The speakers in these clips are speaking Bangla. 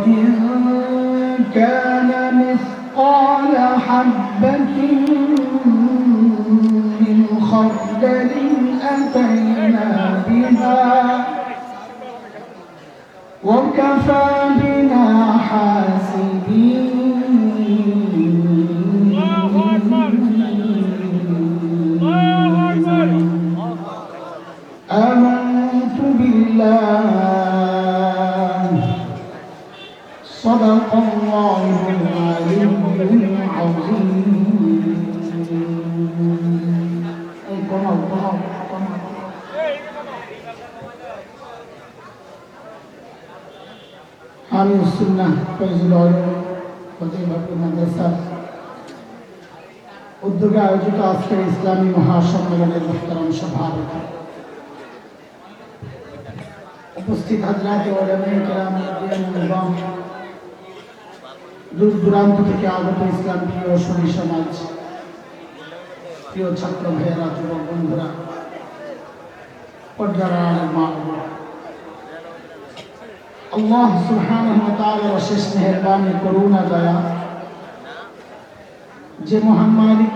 وإن كان مثقال حبة من خردل أتينا بها وكفى بنا حاسبين آمنت بالله صدق الله العلي العظيم আমির সুন্নাহ ফয়জুল আলম ফতেহপুর মাদ্রাসার উদ্যোগে আয়োজিত আজকের ইসলামী মহাসম্মেলনের মুহতারাম সভাপতি, উপস্থিত হাজরাত ওলামায়ে কেরাম, এবং দূর দূরান্ত থেকে আগত ইসলাম প্রিয় সুন্নি সমাজ, প্রিয় ছাত্র ভাইয়েরা, যুবক বন্ধুরা, পর্দার আড়ালের মা বোনেরা, আল্লাহ সুবহানাহু ওয়া তাআলার অশেষ মেহেরবানি, করুণা, দয়া, যে মহান মালিক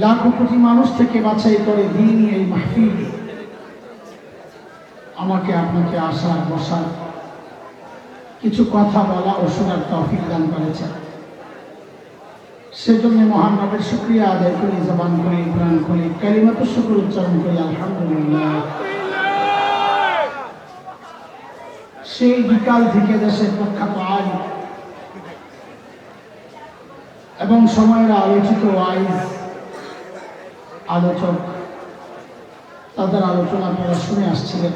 লাখো কোটি মানুষ থেকে বাছাই করে দ্বীনি এই মাহফিল আমাকে আপনাকে আসার, বসার, কিছু কথা বলা ও শোনার তৌফিক দান করেছেন। সেজন্য মহান রবের শুকরিয়া আদায় করি, জবান করি, প্রাণ করি, কালিমাতুশ শুকর উচ্চারণ করি, আলহামদুলিল্লাহ। সেই বিকাল থেকে দেশের প্রখ্যাত আলিম এবং সময়ের আলোচিত ওয়াইজ আলোচক তাদের আলোচনা করে শুনে আসছিলেন,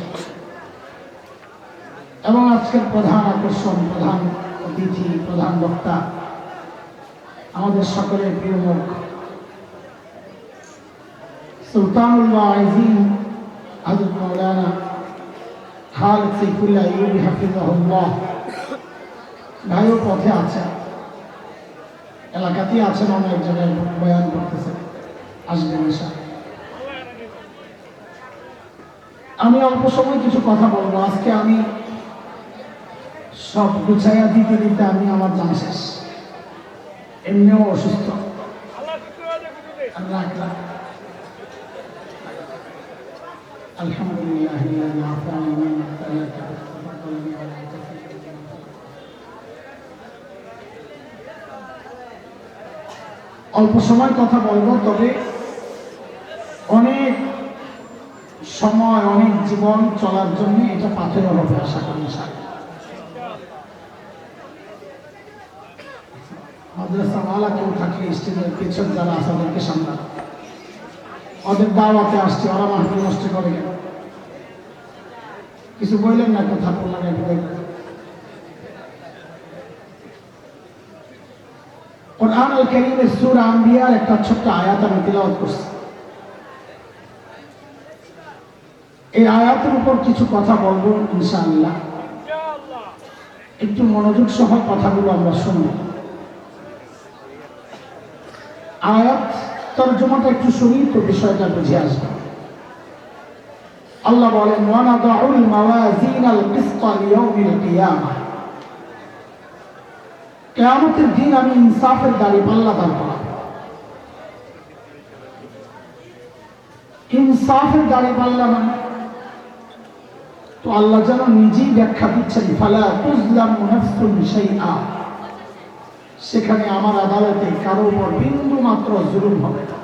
এবং আজকের প্রধান আকর্ষণ, প্রধান অতিথি, প্রধান বক্তা, আমাদের সকলের প্রিয় মুখ সুলতানুল ওয়াইজিন হযরত মাওলানা খালেদ সাইফুল্লাহ আইয়ুবী হাফিজাহুল্লাহ ভাইও পথে আছেন, এলাকাতেই আছেন, অনেক জায়গায় বয়ান করতেছেন, আসবেন ইনশাআল্লাহ। আমি অল্প সময় কিছু কথা বলবো। আজকে আমি সব গুছাইয়া দিতে দিতে আমি আমার জান শেষ, এমনিও অসুস্থ। আলহামদুলিল্লাহ অল্প সময় কথা বলবো, তবে অনেক সময়, অনেক জীবন চলার জন্য এটা পাথেয় হবে আশা করি। মাদ্রাসাওয়ালা কেউ থাকলে স্টেজের পেছন যারা আছে ওদেরকে সামলান, ওদের দাওয়াতে আসছে, ওরা মাহফিল নষ্ট করে গেল। কিছু বললেন না, কথা বললেন। কুরআনুল কারীমের সূরা আম্বিয়ার একটা ছোট্ট আয়াত আমি তিলাওয়াত করছি। এই আয়াতের উপর কিছু কথা বলবো ইনশাআল্লাহ। একটু মনোযোগ সহ কথাগুলো আমরা শুনব। আয়াত তরজমাটা একটু শুনি তো বিষয়টা বুঝে আসবে। আল্লাহ বলেন, ওয়া নাদাউল মাওয়াজিনাল কিসতা লিয়াউমিল কিয়ামাহ, কিয়ামতের দিন আমি ইনসাফের দাঁড়িপাল্লা দাঁড় করাবো। ইনসাফের দাঁড়িপাল্লা মানে তো আল্লাহ যেন নিজেই ব্যাখ্যা দিচ্ছেন, ফালা তুজলামু নাফসুন শাইআ, সেখানে আমার আদালতে কারো উপর বিন্দু মাত্র জুলুম হবে না।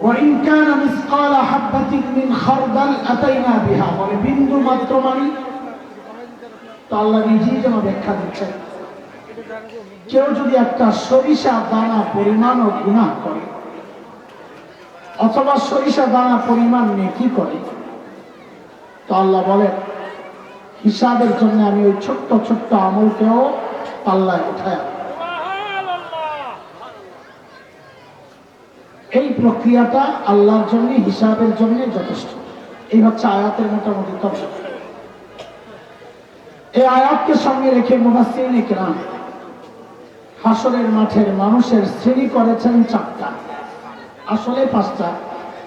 ওয়া ইন কানা মিসকালা হাববাতিন মিন খারদাল আতাইনা বিহা, বলে বিন্দু মাত্র মানে তো আল্লাহ নিজেই যেন ব্যাখ্যা দিচ্ছেন, কেউ যদি একটা সরিষা দানা পরিমাণও গুনাহ করে অথবা সরিষা দানা পরিমাণ নেকি করে, তো আল্লাহ বলেন হিসাবের জন্য আমি ওই ছোট্ট ছোট্ট আমলকেও পাল্লায় উঠায়। এই প্রক্রিয়াটা আল্লাহর জন্য, হিসাবের জন্য যথেষ্ট। এই হচ্ছে আয়াতের মোটামুটি তথ্য। এই আয়াতকে সঙ্গে রেখে মুফাসসিরিন ইকরাম হাসরের মাঠের মানুষের শ্রেণী করেছেন চারটা, আসলে পাঁচটা।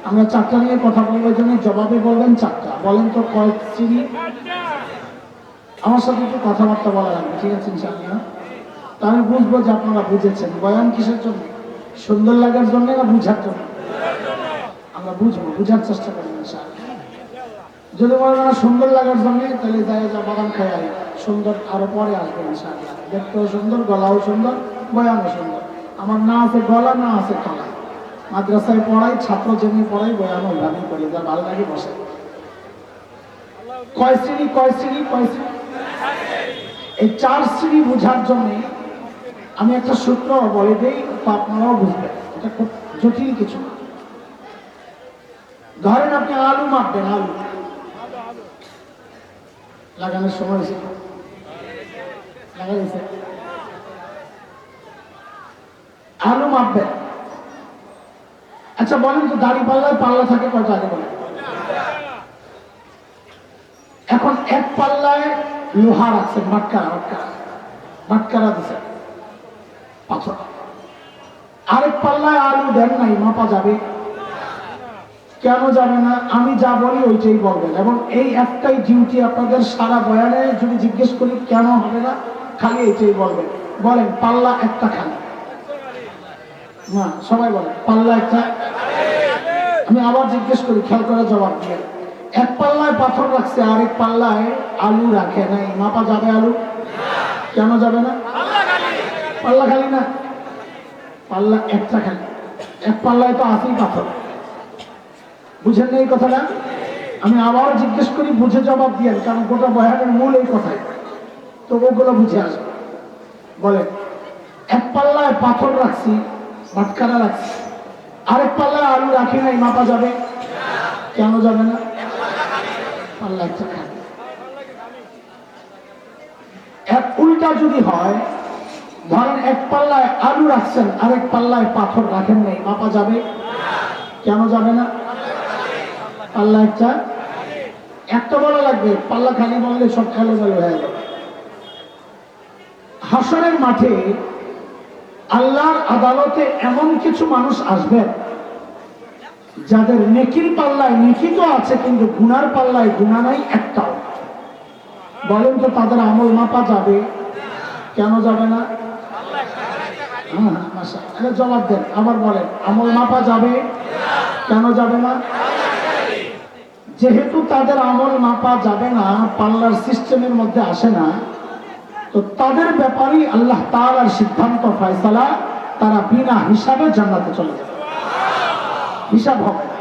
আমরা চারটা নিয়ে কথা বলবো, জন্য জবাবে বলবেন চারটা। বলেন তো কয় শ্রেণী? আমার সাথে একটু কথাবার্তা বলা লাগবে, ঠিক আছে ইনশাআল্লাহ? তা আমি বুঝবো যে আপনারা বুঝেছেন। বয়ান কিসের জন্য? সুন্দর লাগার জন্য না বুঝার জন্য? আমরা বুঝবো, বুঝার চেষ্টা করবো ইনশাআল্লাহ। যদি মনে হয় সুন্দর লাগার জন্য, তাহলে যায় যা বাদাম খাই আগে, সুন্দর আরো পরে আসবে ইনশাআল্লাহ। দেখতেও সুন্দর, গলাও সুন্দর, বয়ানও সুন্দর। আমার না আছে গলা, না আছে তলা। মাদ্রাসায় পড়াই, ছাত্র যেমনি পড়াই, বয়ানও ওইভাবেই করি, যা ভালো লাগে বসে। কয় শ্রেণী কয় শ্রেণী কয় শ্রেণী? এই 4 শ্রেণী বোঝার জন্য আমি একটা সূত্র বলে দিই, আপনারাও বুঝবেন। এটা খুব জটিল কিছু। ধরেন আপনি আলু মাপবেন, আলু লাগানোর সময় হয়েছে, লাগাইছে, আলু মাপবেন। আচ্ছা বলেন তো, দাড়ি পাল্লায় পাল্লা থাকে কয়টা? আগে বলেন। এখন এক পাল্লায় লোহা রাখছে, বাটকারা দিছে, পাথর। আরেক পাল্লায় আলু দেন নাই, মাপা যাবে? কেন যাবে না? আমি যা বলি ওইটাই বলবেন। এবং এই একটাই ডিউটি আপনাদের সারা বয়ানে। যদি জিজ্ঞেস করি কেন হবে না, খালি এইটাই বলবেন। বলেন পাল্লা একটা খালি না, সবাই বলেন পাল্লা একটা। আমি আবার জিজ্ঞেস করি, খেয়াল করে জবাব দিয়ে। এক পাল্লায় পাথর রাখছে, আরেক পাল্লায় আলু রাখে নাই, মাপা যাবে আলু? কেন যাবে না? পাল্লা খালি না, পাল্লা একটা খালি। এক পাল্লায় তো আছেই পাথর। বুঝেন না এই কথাটা? আমি আবার জিজ্ঞেস করি, বুঝে জবাব দিয়ে, কারণ গোটা বয়ানের মূল এই কথাই, তো ওগুলো বুঝে আসবে। বলেন এক পাল্লায় পাথর রাখছি, বাটখারা রাখছি, আরেক পাল্লায় আলু রাখি নাই, মাপা যাবে? কেন যাবে না? পাল্লা একটা খালি। এক উল্টা যদি হয়, ধরেন এক পাল্লায় আলু রাখছেন, আরেক পাল্লায় পাথর রাখেন নাই, মাপা যাবে? কেন যাবে না? পাল্লা একটা বলা লাগবে, পাল্লা খালি বললে সব এলোমেলো হয়ে যাবে। হাসরের মাঠে আল্লাহর আদালতে এমন কিছু মানুষ আসবেন যাদের নেকির পাল্লায় নেকি তো আছে, কিন্তু গুনার পাল্লায় গুনাহ নাই একটাও। বলেন তো তাদের আমল মাপা যাবে? কেন যাবে না? জবাব দেন, আবার বলেন আমল মাপা যাবে? কেন যাবে না? যেহেতু তাদের আমল মাপা যাবে না, পাল্লার সিস্টেমের মধ্যে আসে না, তো তাদের ব্যাপারেই আল্লাহ তাআলার সিদ্ধান্ত ফয়সালা, তারা বিনা হিসাবে জান্নাতে চলে যাবে। হিসাব হবে না।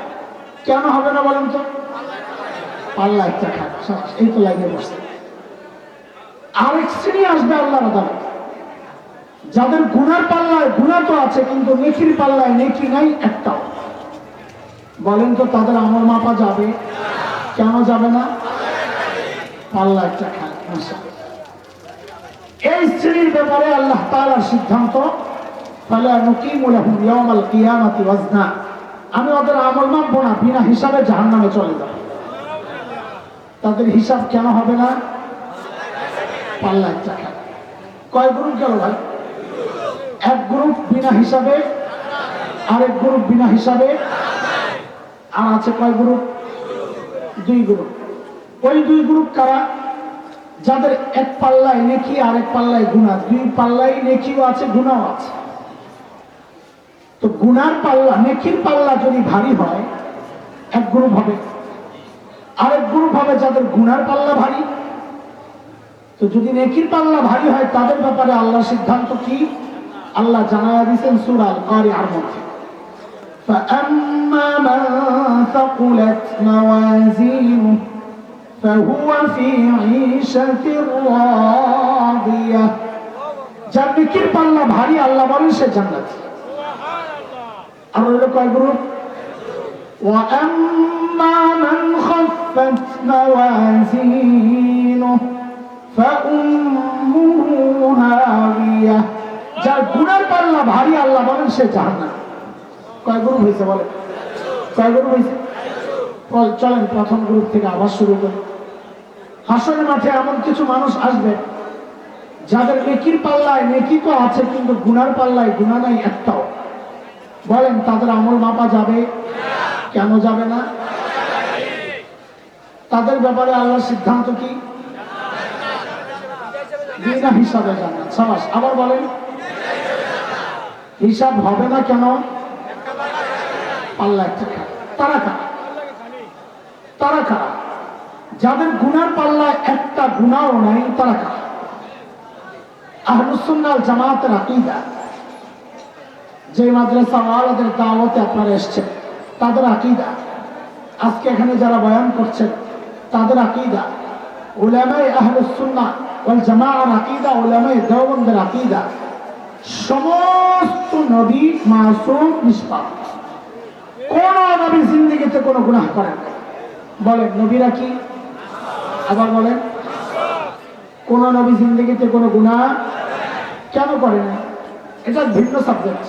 কেন হবে না বলেন তো? পাল্লা একটা খায়, এই তো লাগিয়ে বসছে। আরেক শ্রেণী আসবে আল্লাহর আদালতে, যাদের গুনার পাল্লায় গুনাহ তো আছে, কিন্তু নেকির পাল্লায় নেকি নাই একটাও। বলেন তো তাদের আমল মাপা যাবে? কেন যাবে না? পাল্লা একটা খায়। এই শ্রেণীর ব্যাপারে আল্লাহ তাআলার সিদ্ধান্ত, ফালা নুকিমু লাহুম ইয়াওমাল কিয়ামাতি ওয়াজনা, আমি ওদের আমল মাপবো না, বিনা হিসাবে জাহান্নামে চলে যাবে। তাদের হিসাব কেন হবে না? পাল্লা একটা খায়। কয় গ্রুপ গেল ভাই? এক গ্রুপ বিনা হিসাবে, আরেক গ্রুপ বিনা হিসাবে, আর আছে কয় গ্রুপ? 2 গ্রুপ। ওই 2 গ্রুপ কারা? যাদের এক পাল্লায় নেকি, আরেক পাল্লায় গুনাহ, 2 পাল্লায় নেকিও আছে, গুনাহও আছে। তো গুনার পাল্লা, নেকির পাল্লা যদি ভারী হয়, এক গ্রুপ হবে। আরেক গ্রুপ হবে যাদের গুনার পাল্লা ভারী। তো যদি নেকির পাল্লা ভারী হয়, তাদের ব্যাপারে আল্লাহর সিদ্ধান্ত কি? আল্লাহ জানায়া দিয়েছেন সূরা আল কারিআর মধ্যে, فَأَمَّا مَنْ ثَقُلَتْ مَوَازِينُهُ فَهُوَ فِي عِيشَةٍ رَاضِيَةٍ। যার নেকির পাল্লা ভারী, আল্লাহ বলেন সে জান্নাতি। আর হলো কয় গ্রুপ? وَأَمَّا مَنْ خَفَّتْ مَوَازِينُهُ فَأُمُّهُ هَاوِيَةٌ। যার গুনার পাল্লা ভারী, আল্লাহ বলেন সে জাহান্নামী। কয় গ্রুপ হয়েছে বলেন? কয় গ্রুপ হয়েছে? চলেন প্রথম গ্রুপ থেকে আবার শুরু করি। হাসরের মাঠে এমন কিছু মানুষ আসবে যাদের নেকির পাল্লায় নেকি তো আছে, কিন্তু গুনার পাল্লায় গুনাহ নাই একটাও। বলেন তাদের আমল মাপা যাবে? কেন যাবে না? তাদের ব্যাপারে আল্লাহর সিদ্ধান্ত কি? বিনা হিসাবে জান্নাত। সাবাস। আবার বলেন, হিসাব হবে না কেন? পাল্লা একটা খায়। তারা কারা? তারা কারা? যাদের গুনার পাল্লায় একটা গুনাও নাই, তারা কারা? আহলুস সুন্নাহ ওয়াল জামাতের আকীদা, যে মাদ্রাসা ওয়ালাদের দাওয়াতে আপনারা এসেছেন, তাদের আকীদা, আজকে এখানে যারা বয়ান করছেন তাদের আকীদা, উলামায়ে আহলুস সুন্নাহ ওয়াল জামাআর আকীদা, উলামায়ে দেওবন্দের আকীদা, সমস্ত নবী মাসুম নিষ্পাপ। কোন নবী জিন্দেগিতে কোনো গুনাহ করেন না। বলেন নবীরা কি? আবার বলেন, কোন নবী জিন্দেগিতে কোনো গুনাহ কেন করে না? এটা ভিন্ন সাবজেক্ট,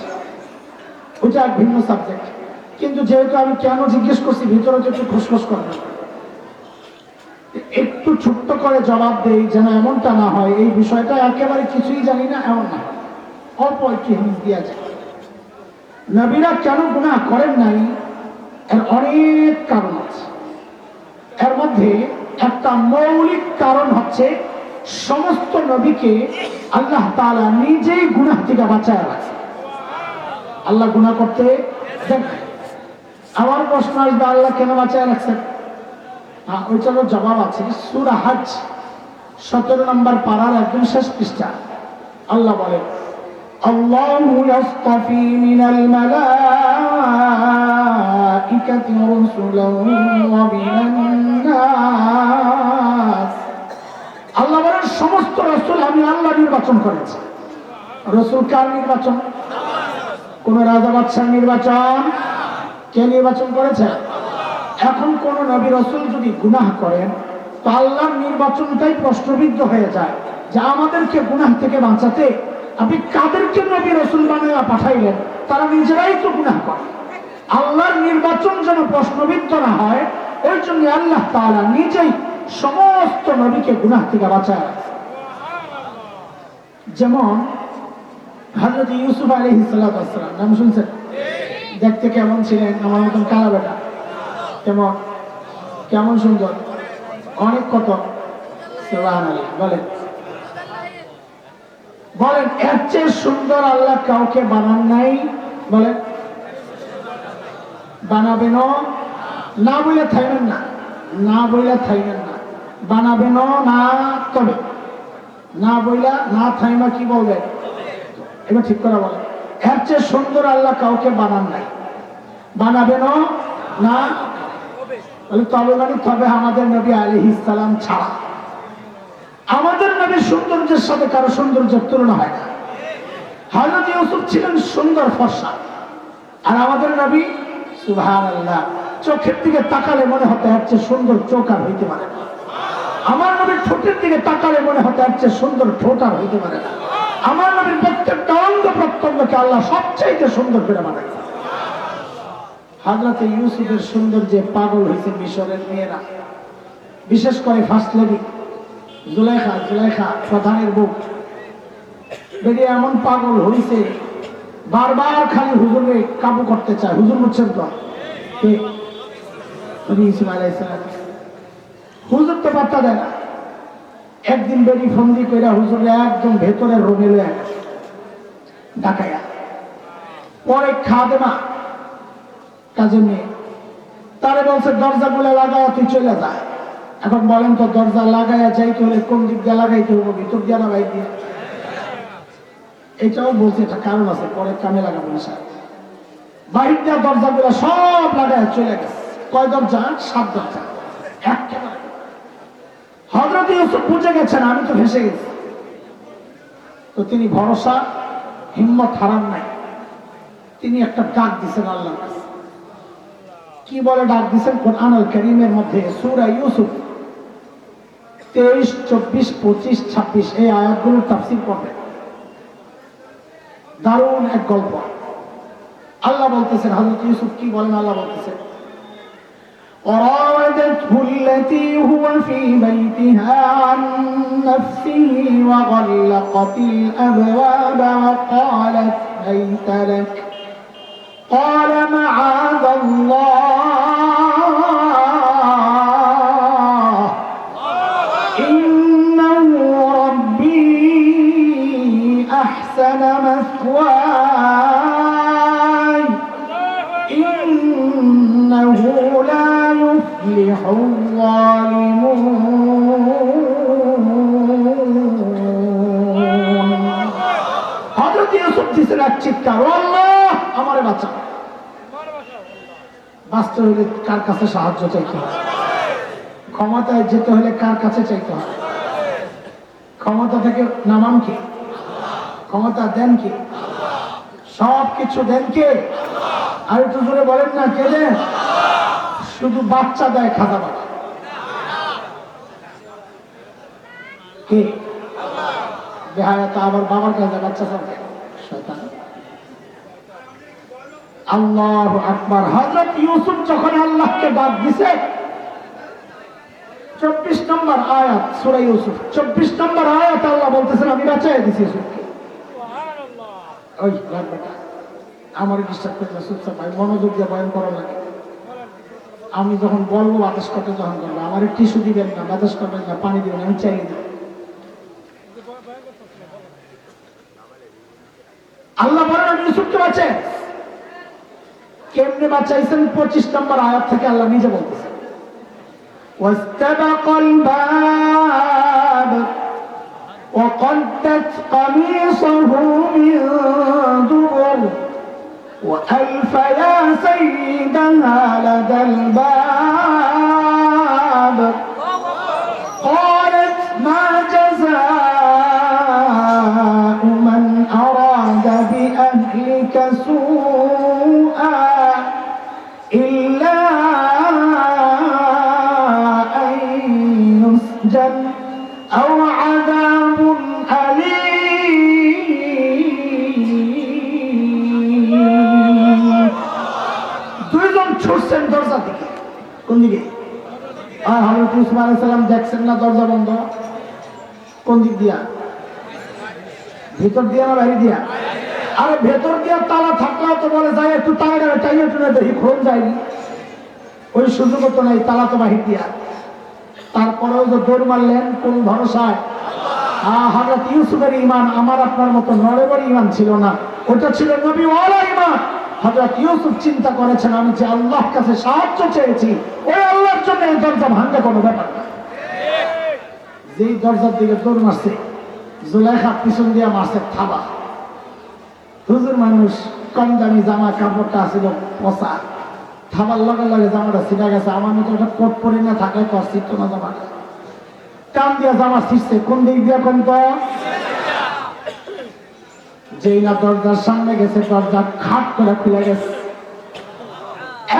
ওটা ভিন্ন সাবজেক্ট। কিন্তু যেহেতু আমি কেন জিজ্ঞেস করছি, ভিতরে তো একটু খুশখুশ করবে, একটু ছোট্ট করে জবাব দেই যেন এমনটা না হয় এই বিষয়টা একেবারে কিছুই জানি না এমন না, অল্প একটু হিন্স দিয়া যায়। নবীরা কেন গুনাহ করেন নাই, এর অনেক কারণ আছে। এর মধ্যে একটা মৌলিক কারণ হচ্ছে, সমস্ত নবীকে আল্লাহ তাআলা নিজেই গুনাহ থেকে বাঁচায় রাখে। আল্লাহ গুনাহ করতে দেন। আমার প্রশ্ন আসবে, আল্লাহ কেন বাঁচায় রাখছেন? ওইটারও জবাব আছে। সূরা হজ 17 নম্বর পারার একদম শেষ পৃষ্ঠা আল্লাহ বলেন, আল্লাহু ইয়াসতাফি মিনাল মালাইকাতি রাসূলান ওয়া মিনান নাস। আল্লাহ বলেন সমস্ত রাসূল আমি আল্লাহ নির্বাচন করেছি। রাসূল কার নির্বাচন? কোন রাজা বাদশার নির্বাচন? কে নির্বাচন করেছে? এখন কোন নবী রাসূল যদি গুনাহ করেন, তো আল্লাহর নির্বাচনটাই প্রশ্নবিদ্ধ হয়ে যায় যে আমাদেরকে গুনাহ থেকে বাঁচাতে আপনি কাদেরকে নবী রাসূল বানিয়ে পাঠাইলেন? তারা নিজেরাই তো গুনাহ করে। আল্লাহর নির্বাচন যেন প্রশ্নবিদ্ধ না হয়, ওই জন্য আল্লাহ তাআলা নিজেই সমস্ত নবীকে গুনাহ থেকে বাঁচায়। যেমন হযরত ইউসুফ আলাইহিস সালাম, নাম শুনছেন? দেখতে কেমন ছিলেন? আমার মতন কালা বেটা। কেমন? কেমন সুন্দর, অনেক কত। সুবহানাল্লাহ। বলেন বলেন, এর চেয়ে সুন্দর আল্লাহ কাউকে বানান নাই। বলেন বানাবেন না বলে থাইবেন না, না বইলা থাইবেন না, বানাবেন না, তবে না বইলা না থাইমা কি বলবেন? এবার ঠিক করে বলেন, এর চেয়ে সুন্দর আল্লাহ কাউকে বানান নাই, বানাবেন না, তবে মানে তবে আমাদের নবী আলাইহিস সালাম ছাড়া। আমাদের নবীর সৌন্দর্যের সাথে কারো সৌন্দর্যের তুলনা হয় না। হযরত ইউসুফ ছিলেন সুন্দর ফর্সা, আর আমাদের নবী সুবহানাল্লাহ চোখের দিকে তাকালে মনে হতো এর চেয়ে সুন্দর চোখ আর হইতে পারে না। আমার নবীর ঠোঁটের দিকে তাকালে মনে হতো এর চেয়ে সুন্দর ঠোঁট আর হইতে পারে না। আমার নবীর প্রত্যেকটা অঙ্গ প্রত্যঙ্গকে আল্লাহ সবচাইতে সুন্দর করে বানাইছে। হযরত ইউসুফের সৌন্দর্যে পাগল হয়েছে মিশরের মেয়েরা, বিশেষ করে ফার্স্ট লেডি জুলাইখা, জুলাইখা প্রধানের বউ, বেরিয়ে এমন পাগল হয়েছে বারবার খালি হুজুরকে কাবু করতে চায়। হুজুর বুঝছেন তো? ইউসুফ আলাইহিস সালাম হুজুর তো পাত্তা দেয় না। একদিন বেরি ফন্দি কইরা হুজুরে একদম ভেতরের রুমে লয়ে ডাকাইয়া, পরে খাদেমা কাজে মেয়ে তারে বলছে দরজা গুলা লাগায় তুই চলে যা। এখন বলেন তো, দরজা লাগাইয়া যাইতে হলে কোন দিক দিয়ে লাগাইতে হবে? ভিতর দিয়ে না বাইর দিয়ে? এটাও বলছে, এটা কারণ আছে, পরে কামে লাগাবো না। বাহির দেওয়া দরজা গুলা সব লাগায় চলে গেছে। কয় দরজা? 7 দরজা একেবারে। হযরত ইউসুফ বুঝে গেছেন আমি তো ভেসে গেছি, তো তিনি ভরসা হিম্মত হারান নাই। তিনি একটা ডাক দিছেন আল্লাহর কাছে। কি বলে ডাক দিছেন? কোরআনুল কারীমের মধ্যে সূরা ইউসুফ 23, 24, 25, 26 এই আয়াতগুলোর তাফসীর করবেন। দারুণ এক গল্প। আল্লাহ বলতেছেন, হযরত ইউসুফ কি বলেন? আল্লাহ বলতেছেন, وراودته التي هو في بيتها عن نفسه وغلقت الأبواب وقالت هيت لك قال معاذ الله إنه ربي ইন্নাহু লা ইউফলিহুল যালিমুন। হযরত ইউসুফ দিছেন এক চিৎকার, আল্লাহ আমারে বাঁচাও। বাঁচতে হলে কার কাছে সাহায্য চাইতে হয়? ক্ষমতায় যেতে হলে কার কাছে চাইতে হয়? ক্ষমতা থেকে নামান কি? ক্ষমতা দেন কি? সব কিছু দেন কে? আর একটু জোরে বলেন না, কে দেন? শুধু বাচ্চা দেয় খাজা বাবা, কে? বেহায়া তো আবার বাবার কাছে বাচ্চা চাবে, শয়তান। আল্লাহু আকবার। হযরত ইউসুফ যখন আল্লাহকে ডাক দিছে, 24 নম্বর আয়াত সূরা ইউসুফ, 24 নম্বর আয়াত আল্লাহ বলতেছেন আমি বাঁচাইয়া দিছি ইউসুফকে। সুবহানাল্লাহ। ওই লাগবেটা আমার ডিস্টার্ব করতে সুবহান ভাই, মনোযোগ দিয়ে বয়ান করা লাগে। আমি যখন বলবো বাতাস করতে যখন করবো, আমার টিস্যু দিবেন না, বাতাস করবেন না, পানি দিবেন, আমি চাই দিব। আল্লাহ বলেন ইউসুফকে বাঁচায়। কেমনে বাঁচাইছেন? 25 নম্বর আয়াত থেকে আল্লাহ নিজে বলতেছেন, واستبق الباب وقدت قميصه من دبر وألف يا سيدها لدى الباب قالت ما جزاء من أراد بأهلك سوءا إلا أو عذاب أليم। দুইজন ছুটছেন দরজা দিকে। কোন দিকে? আর হযরত ইউসুফ আলাইহিস সালাম দেখছেন না দরজা বন্ধ? কোন দিক দিয়া? ভিতর দিয়া না বাইরে দিয়া? আরে ভেতর দিয়া তালা থাকলেও তো বলে যায় একটু তালা চাই, একটু না দেখি খোল যায়নি, ওই সুযোগ তো নাই, তালা তো বাহির দিয়া। তারপরেও যে দৌড় মারলেন, কোন ভরসায়? হযরত ইউসুফের ঈমান আমার আপনার মতো নড়বড় ঈমান ছিল না, ওটা ছিল নবী ওয়ালা ঈমান। হযরত ইউসুফ চিন্তা করেছেন আমি যে আল্লাহর কাছে সাহায্য চেয়েছি, ওই আল্লাহর জন্য এই দরজা ভাঙা কোনো ব্যাপার না। যেই দরজার দিকে দৌড় মারছে, জুলাইখা পিছন দিয়ে মারছে থাবা। হুজুর মানুষ, কম দামি জামা কাপড়টা ছিল পচা, থাবার লগে লগে জামাটা ছিঁড়া গেছে। আমার মতো একটা কোট পরে না থাকলে তো ছিটতো না জামাটা, টান দিয়া জামা ছিঁড়ছে। কোন দিক দিয়ে? কোন তো যেই না দরজার সামনে গেছে, দরজা খাট করে খুলে গেছে।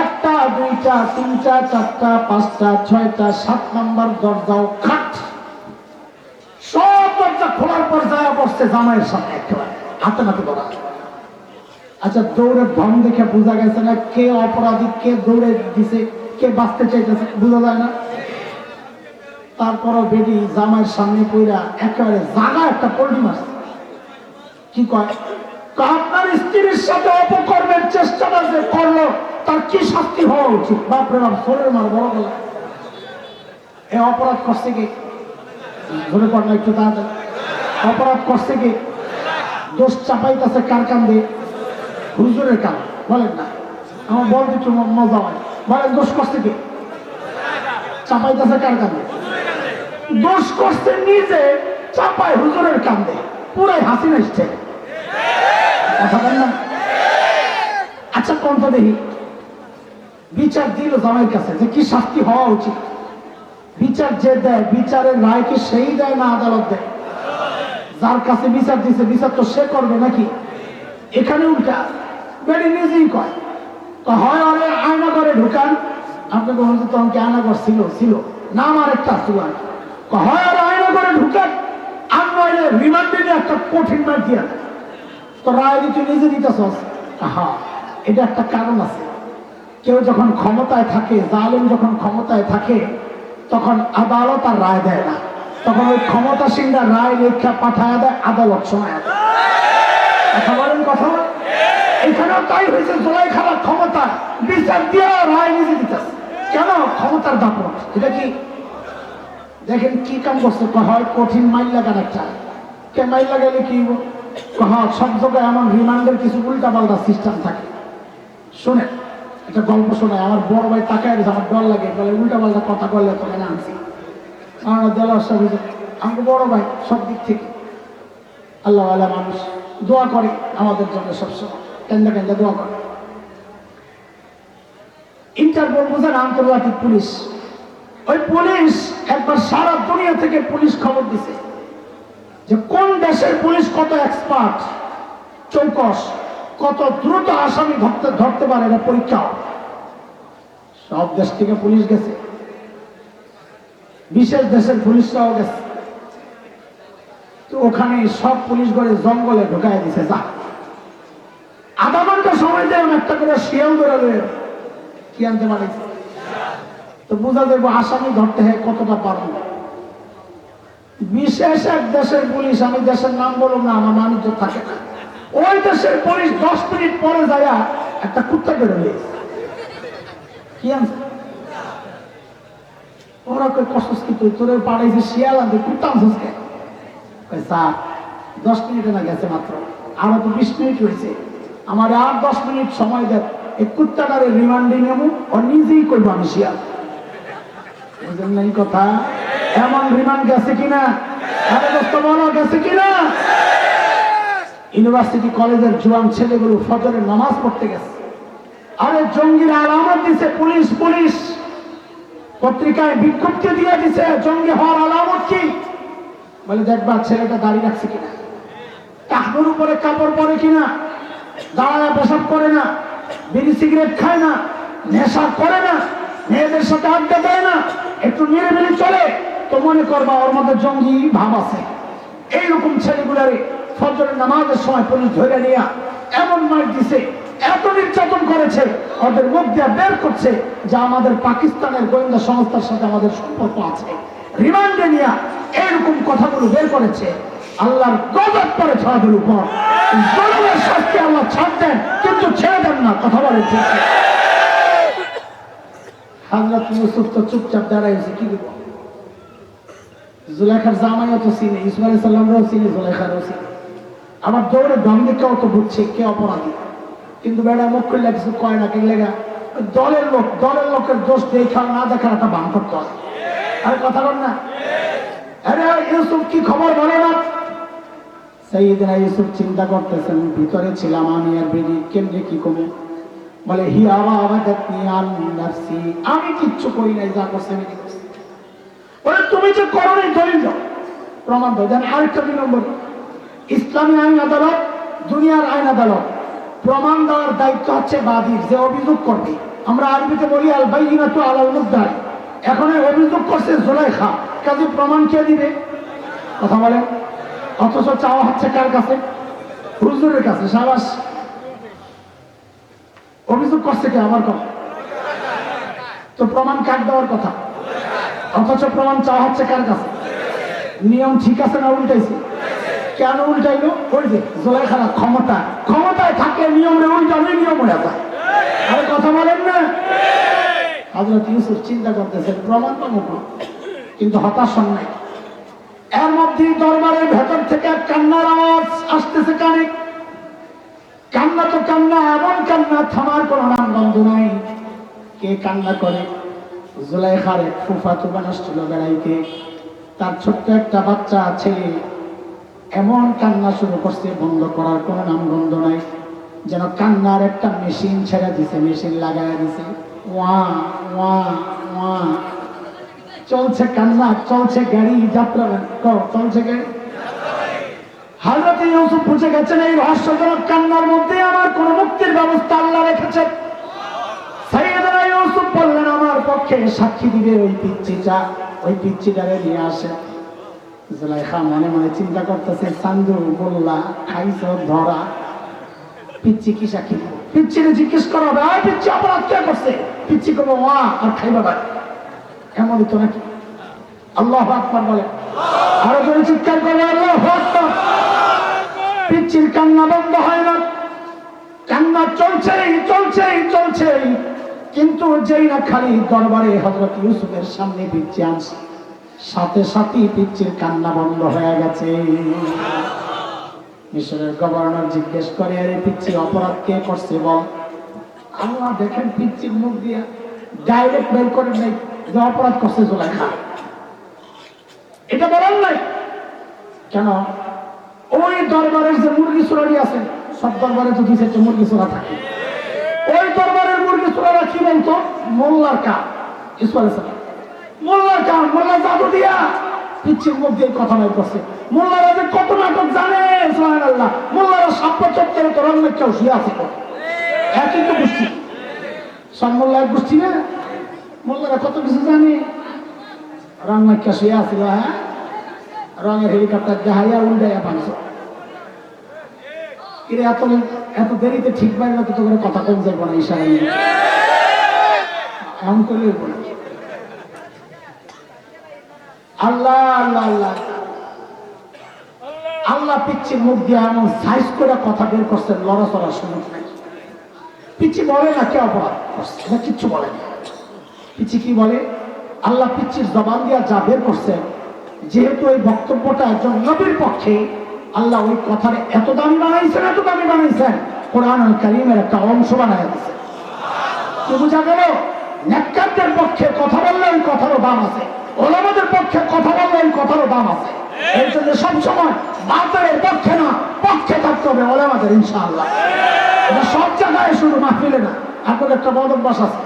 একটা, দুইটা, তিনটা, চারটা, পাঁচটা, ছয়টা, 7 নম্বর দরজাও খাট। সব দরজা খোলার পর যায় বসছে জামাইয়ের সামনে, একেবারে হাতে নাতে করা। আচ্ছা, দৌড়ের ঢং দেখে বোঝা গেছে না কে অপরাধী, কে দৌড়ে দিছে, কে বাঁচতে চাইতেছে, বোঝা যায় না। তারপরও বেটি জামাইয়ের সামনে পইরা একেবারে জাগা একটা পল্টি মারছে। কি কয়? আপনার স্ত্রীর সাথে অপকর্মের চেষ্টাটা যে করলো তার কি শাস্তি হওয়া উচিত? বাপরে বাপ, শরীর মার বড় গলা। এ অপরাধ করছে কি? ধরে পড়লো একটু তাড়াতাড়ি। অপরাধ করছে কি? দোষ চাপাইতেছে কার কান্দে? হুজুরের কান। বলেন না, আমার বলতে একটু মজা হয়। বলেন দোষ করছে কি? চাপাইতেছে কার কান্দে? দোষ করছে নিজে, চাপায় হুজুরের কান্দে। পুরাই হাসি নাচছে, কথা বল না। আচ্ছা কোন তো দেখি বিচার দিল জামাইয়ের কাছে যে কি শাস্তি হওয়া উচিত। বিচার যে দেয়, বিচারের রায় কি সেই দেয় না আদালত দেয়? যার কাছে বিচার দিছে বিচার তো সে করবে নাকি? এখানে উল্টা, বেড়ে নিজেই কয় তো হয় অরে আয়না করে ঢুকান। আপনি বলুন তো তখন কি আয়না ঘর ছিল? ছিল না, আমার একটা ছিল। হয় আর আয়না করে ঢুকান, আর নইলে রিমান্ডে নিয়ে একটা কঠিন মার দিয়া তো রায় দিতে নিজে দিতেছ। হ্যাঁ, এটা একটা কারণ আছে। কেউ যখন ক্ষমতায় থাকে, জালেম যখন ক্ষমতায় থাকে, তখন আদালত আর রায় দেয় না, তখন ওই ক্ষমতাসীনরা রায় লেখা পাঠায় দেয়, আদালত শোনায় দেয়। কথা বলেন, কথা এখানেও তাই হয়েছে। জুলাইখার ক্ষমতা বিচার দিয়ে রায় নিজে দিতেছে। কেন? ক্ষমতার দাপট। এটা কি দেখেন কি কাম করছে? হয় কঠিন মাইল লাগান একটা, কে মাইল লাগাইলে কি সব জায়গায় এমন রিমান্ডের কিছু উল্টা পাল্টা সিস্টেম থাকে। শোনেন, একটা গল্প শোনায়, আমার বড় ভাই তাকায় দিয়েছে, আমার ডর লাগে, বলে উল্টা পাল্টা কথা বললে তোকে আনছি। আমরা দেওয়ার সাথে আমাকে বড় ভাই সব দিক থেকে আল্লাহ আল্লাহ মানুষ, দোয়া করে আমাদের জন্য সবসময়, কেন্দা কেন্দা দোয়া করে। ইন্টারপোল বুঝেন, আন্তর্জাতিক পুলিশ, ওই পুলিশ একবার সারা দুনিয়া থেকে পুলিশ খবর দিছে যে কোন দেশের পুলিশ কত এক্সপার্ট, চৌকস, কত দ্রুত আসামি ধরতে পারে, এটা পরীক্ষা। সব দেশ থেকে পুলিশ গেছে, বিশেষ দেশের পুলিশরাও গেছে। তো ওখানে সব পুলিশ গড়ে জঙ্গলে ঢুকাই দিছে, যা আধা ঘন্টা সময় দেয় একটা করে শিয়াল ধরে কি আনতে পারিস। তো বোঝা যাবে আসামি ধরতে হয় কতটা পারবো। বিশেষ এক দেশের পুলিশ, আমি দেশের নাম বললাম না, আমার মানুষ থাকে না, ওই দেশের পুলিশ 10 মিনিট পরে যায় একটা কুত্তা বের হয়ে কি আনছে। ওরা কই কষ্ট তুই তোরে পাড়াইছে শিয়াল আনতে, কুত্তা আনছিস কে? স্যার 10 মিনিটে না গেছে মাত্র, আরো তো 20 মিনিট হয়েছে, আমার আর 10 মিনিট সময় দেন, এই কুত্তাটারে রিমান্ডে নেব, ও নিজেই করবো আমি শিয়াল। বুঝলেন না এই কথা? এমন রিমান্ড গেছে কিনা, গেছে কিনা? ইউনিভার্সিটি কলেজের জোয়ান ছেলেগুলো ফজরের নামাজ পড়তে গেছে, আরে জঙ্গিরা আলামত দিছে, পুলিশ পুলিশ পত্রিকায় বিজ্ঞপ্তি দিয়ে দিছে জঙ্গি হওয়ার আলামত কি, বলে দেখবা ছেলেটা দাঁড়িয়ে রাখছে কিনা, কাপড় উপরে কাপড় পরে কিনা, দাঁড়ায় পেশাব করে না, বিড়ি সিগারেট খায় না, নেশা করে না, মেয়েদের সাথে আড্ডা দেয় না, একটু নিরিবিলি চলে, তো মনে করবা ওর মধ্যে জঙ্গি ভাব আছে। এইরকম ছেলেগুলারে ফজরের নামাজের সময় পুলিশ ধরে নিয়ে এমন মার দিছে, এত নির্যাতন করেছে, ওদের মুখ দিয়ে বের করছে যে আমাদের পাকিস্তানের গোয়েন্দা সংস্থার সাথে আমাদের সম্পর্ক আছে, রিমান্ডে নিয়ে এইরকম কথাগুলো বের করেছে। আল্লাহর গজব পড়েছে ওদের উপর, জুলুমের শাস্তি আল্লাহ ছাড় দেন কিন্তু ছেড়ে দেন না, কথা বলে ঠিক। হযরত ইউসুফ তো চুপচাপ দাঁড়াইছে, কি দিব? জুলেখার জামাইও তো চিনে, ইউসুফ আলাইহিস সালামরাও চিনে, জুলেখারও চিনে, আবার দৌড়ে দমদিকেও তো বুঝছে কে অপরাধী, কিন্তু বেড়া মুখ খুললে কিছু কয় না, কে লেগা দলের লোকের দোষ দেখা না দেখার একটা বান করতে হয়। আরে কথা বল না, আরে ইউসুফ কি খবর বলে না। সাইয়েদনা ইউসুফ চিন্তা করতেছেন, ভিতরে ছিলাম আমি আর বেরি, কেমনে কি করবো? বলে আমি কিচ্ছু করি নাই, যা করছে আমি করছি। বলে তুমি যে করো নাই দলিল দাও, প্রমাণ দাও। দেন আরেকটা 2 নম্বর, ইসলামী আইন আদালত, দুনিয়ার আইন আদালত, প্রমাণ দেওয়ার দায়িত্ব হচ্ছে বাদীর, যে অভিযোগ করবে। আমরা আরবিতে বলি আল বাইয়িনাতু আলাল মুদ্দাই। এখন অভিযোগ করছে জুলাইখা, কাজে প্রমাণ কে দিবে? কথা বলেন। অথচ চাওয়া হচ্ছে কার কাছে? হুজুরের কাছে। সাবাস, অভিযোগ করছে কে? আমার কথা। তো প্রমাণ কার দেওয়ার কথা? অথচ প্রমাণ চাওয়া হচ্ছে কার কাছে? নিয়ম ঠিক আছে না উল্টাইছে? কেন উল্টাইলো? ওই যে জুলাইখার ক্ষমতায় থাকলে নিয়মে উল্টালে নিয়ম হয়ে যায়। আরে কথা বলেন না। হযরত ইউসুফ চিন্তা করতেছেন প্রমাণ পাবো, কিন্তু হতাশ হন নাই। এর মধ্যে দরবারের ভেতর থেকে কান্নার আওয়াজ আসতেছে কানে। কান্না তো কান্না, এমন কান্না থামার কোন নাম গন্ধ নাই। কে কান্না করে? জুলাইখার এক ফুফাতো বোন আসছিল বেড়াইতে, তার ছোট্ট একটা বাচ্চা ছেলে এমন কান্না শুরু করছে, বন্ধ করার কোন নাম গন্ধ নাই, যেন কান্নার একটা মেশিন ছেড়ে দিছে, মেশিন লাগাই দিছে, ওয়া ওয়া ওয়া চলছে কান্না, চলছে গাড়ি যাত্রা, চলছে গাড়ি। হযরত ইউসুফ বুঝে গেছেন এই রহস্যজনক কান্নার মধ্যে আমার কোন মুক্তির ব্যবস্থা আল্লাহ রেখেছেন। সাইয়েদনা ইউসুফ বললেন আমার পক্ষে সাক্ষী দিবে ওই পিচ্চিটা, ওই পিচ্চিটারে নিয়ে আসে। জুলাইখা মনে মনে চিন্তা করতেছে, চান্দু গোল্লা খাইছ ধরা, পিচ্চি কি সাক্ষী দিব? পিচ্চিরে জিজ্ঞেস করা হবে, আর পিচ্চি অপরাধ কে করছে? পিচ্চি করবো ওয়া আর খাইবা ভাই, এমনই তো নাকি? আল্লাহু আকবার বলে, আরো জোরে চিৎকার করবে আল্লাহু আকবার। পিচ্চির কান্না বন্ধ হয় না, কান্না চলছেই চলছেই চলছেই, কিন্তু যেই না খালি দরবারে হযরত ইউসুফের সামনে পিচ্চি আনছে, সাথে সাথেই পিচ্চির কান্না বন্ধ হয়ে গেছে। মিশরের গভর্নর জিজ্ঞেস করে, আরে পিচ্চির অপরাধ কে করছে বল? আল্লাহ দেখেন পিচ্চির মুখ দিয়ে ডাইরেক্ট বের করেন নাই যে অপরাধ করছে জুলাইখা, এটা বলেন নাই কেন? ওই দরবারের যে মুরগি চোরারি আছে, সব দরবারে তো দুই চারটে মুরগি চোরা থাকে, ওই দরবারের মুরগি চোরারা কি বলতো? মোল্লার কাম, মোল্লার কাম, মোল্লা জাদু দিয়া পিচ্ছির মুখ দিয়ে কথা নাই করছে। মোল্লারা যে কত নাটক জানে, সুবহানাল্লাহ। মোল্লারা সাপ্য চত্বরে তো রঙের কেউ শুয়ে আছে, একই তো গোষ্ঠী, সব মোল্লা এক গোষ্ঠী না। মোল্লারা কত কিছু জানে, রঙের কে শুয়ে আছিল, হ্যাঁ রঙের হেলিকপ্টার জাহাইয়া উল্টাইয়া ভাঙছে। এত এত দেরিতে ঠিক পাইলে তো করে কথা কম যাইব না, ইশারা এমন করলে আল্লাহ আল্লাহ আল্লাহ আল্লাহ পিচ্ছির মুখ দিয়ে এমন সাইজ করে কথা বের করছেন, লড়াচড়ার সুযোগ নাই। পিচ্ছি বলে না কে অপরাধ করছে, এটা কিচ্ছু বলে না। পিচ্ছি কি বলে? আল্লাহ পিচ্ছির জবান দিয়া যা বের করছেন, যেহেতু এই বক্তব্যটা একজন নবীর পক্ষে, আল্লাহ ওই কথার এত দামি বানাইছেন, এত দামি বানাইছেন, কোরআন আল কারীমের একটা অংশ বানাই দিয়েছেন। কি বোঝা গেল? নেককারদের পক্ষে কথা বললে ওই কথারও দাম আছে, ওলামাদের পক্ষে কথা বললে ওই কথারও দাম আছে। এই জন্য সবসময় বাতিলের পক্ষে না, পক্ষে থাকতে হবে ওলামাদের, ইনশাআল্লাহ। এটা সব জায়গায়, শুধু মাহফিলে না। আপনার একটা বদ অভ্যাস আছে,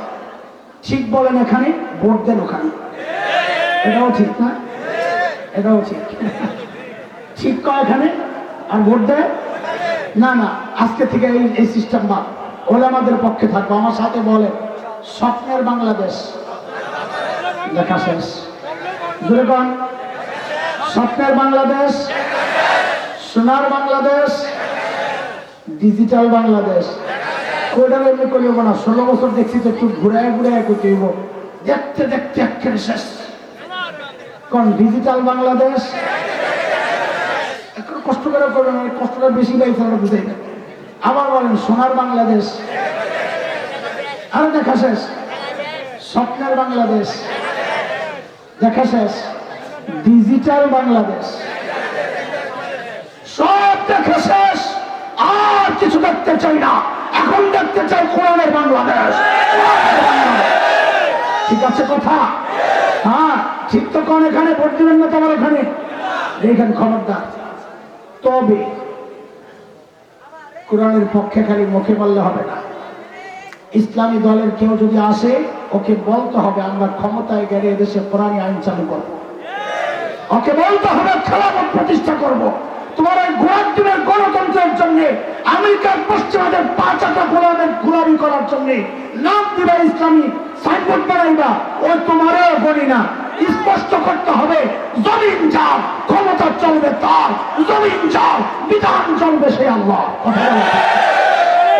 ঠিক বলেন এখানে, ভোট দেন ওখানে, এটাও ঠিক না? এটাও ঠিক, ঠিক কয় এখানে আর ভোট দেয় না। না, আজকে থেকে এই সিস্টেম বাদ, ওলামাদের পক্ষে থাকবো। আমার সাথে বলে, স্বপ্নের বাংলাদেশ দেখা শেষ। স্বপ্নের বাংলাদেশ, সোনার বাংলাদেশ, ডিজিটাল বাংলাদেশ। ওইটার এমনি করিব না, 16 বছর দেখছি তো একটু ঘুরায় ঘুরায় করতেইব, দেখতে দেখতে একেবারে শেষ। কোন ডিজিটাল বাংলাদেশ? একটু কষ্ট করে করবেন, কষ্টটা বেশি পাইছে আমরা বুঝাই না। আবার বলেন সোনার বাংলাদেশ, আরো দেখা শেষ। স্বপ্নের বাংলাদেশ দেখা শেষ, ডিজিটাল বাংলাদেশ সব দেখা শেষ। আর কিছু দেখতে চাই না, এখন দেখতে চাই কোরআনের বাংলাদেশ। ঠিক আছে কথা? হ্যাঁ ঠিক তো। কোন এখানে ভোট দিবেন না তোমার ওখানে, এইখানে খবরদার। তবে কোরআনের পক্ষে খালি মুখে বললে হবে না। ইসলামী দলের কেউ যদি আসে, ওকে বলতে হবে আমরা ক্ষমতায় গেলে এদেশে কোরআনী আইন চালু করব। ওকে বলতে হবে খেলাফত প্রতিষ্ঠা করব। তোমার এই গোলাপদিনের গণতন্ত্রের জন্য, আমেরিকার পশ্চিমাদের 5টা গোলামের গোলামি করার জন্য নাম দিবা ইসলামী, সাইনবোর্ড বানাইবা, ও তোমারও বলি না। স্পষ্ট করতে হবে, জমিন যার ক্ষমতা চলবে তার, জমিন যার বিধান চলবে সে আল্লাহ। কথা